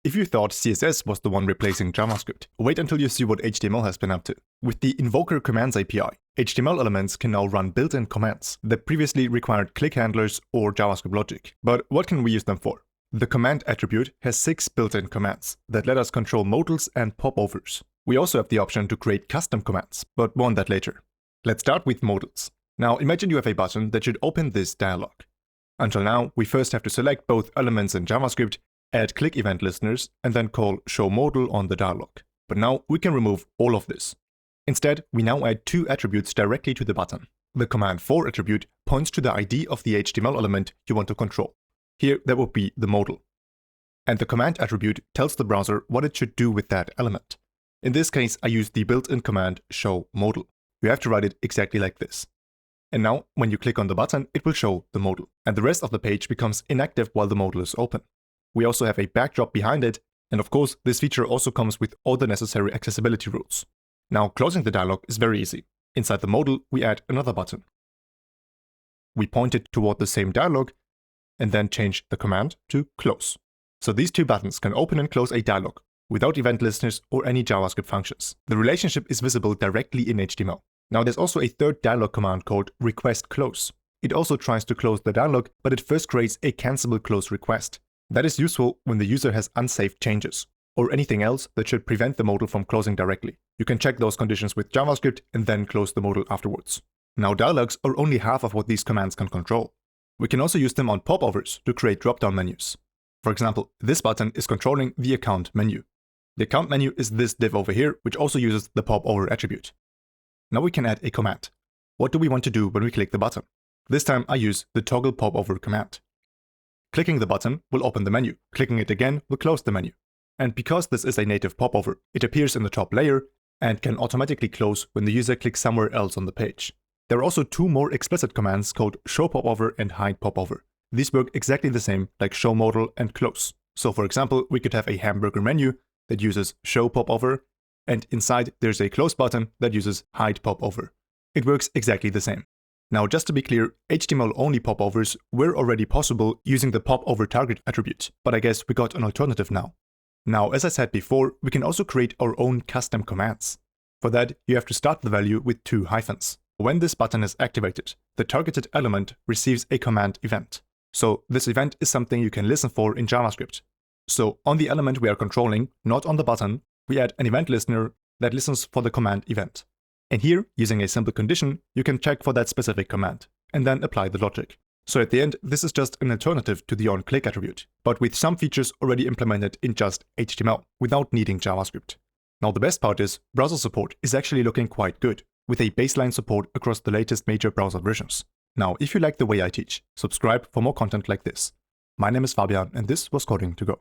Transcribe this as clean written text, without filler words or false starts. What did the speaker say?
If you thought CSS was the one replacing JavaScript, wait until you see what HTML has been up to. With the Invoker Commands API, HTML elements can now run built-in commands that previously required click handlers or JavaScript logic. But what can we use them for? The command attribute has 6 built-in commands that let us control modals and popovers. We also have the option to create custom commands, but more on that later. Let's start with modals. Now imagine you have a button that should open this dialog. Until now, we first have to select both elements in JavaScript, add click event listeners, and then call show-modal on the dialog. But now we can remove all of this. Instead, we now add 2 attributes directly to the button. The commandfor attribute points to the ID of the HTML element you want to control. Here, that would be the modal. And the command attribute tells the browser what it should do with that element. In this case, I use the built-in command show-modal. You have to write it exactly like this. And now, when you click on the button, it will show the modal. And the rest of the page becomes inactive while the modal is open. We also have a backdrop behind it, and of course, this feature also comes with all the necessary accessibility rules. Now, closing the dialog is very easy. Inside the modal, we add another button. We point it toward the same dialog, and then change the command to close. So these 2 buttons can open and close a dialog without event listeners or any JavaScript functions. The relationship is visible directly in HTML. Now, there's also a third dialog command called request close. It also tries to close the dialog, but it first creates a cancelable close request. That is useful when the user has unsaved changes, or anything else that should prevent the modal from closing directly. You can check those conditions with JavaScript and then close the modal afterwards. Now, dialogs are only half of what these commands can control. We can also use them on popovers to create dropdown menus. For example, this button is controlling the account menu. The account menu is this div over here, which also uses the popover attribute. Now we can add a command. What do we want to do when we click the button? This time I use the toggle-popover command. Clicking the button will open the menu. Clicking it again will close the menu. And because this is a native popover, it appears in the top layer and can automatically close when the user clicks somewhere else on the page. There are also 2 more explicit commands called show-popover and hide-popover. These work exactly the same like show-modal and close. So for example, we could have a hamburger menu that uses show-popover, and inside there's a close button that uses hide-popover. It works exactly the same. Now, just to be clear, HTML-only popovers were already possible using the popover target attribute, but I guess we got an alternative now. Now, as I said before, we can also create our own custom commands. For that, you have to start the value with 2 hyphens. When this button is activated, the targeted element receives a command event. So this event is something you can listen for in JavaScript. So on the element we are controlling, not on the button, we add an event listener that listens for the command event. And here, using a simple condition, you can check for that specific command, and then apply the logic. So at the end, this is just an alternative to the onClick attribute, but with some features already implemented in just HTML, without needing JavaScript. Now the best part is, browser support is actually looking quite good, with a baseline support across the latest major browser versions. Now, if you like the way I teach, subscribe for more content like this. My name is Fabian, and this was Coding to Go.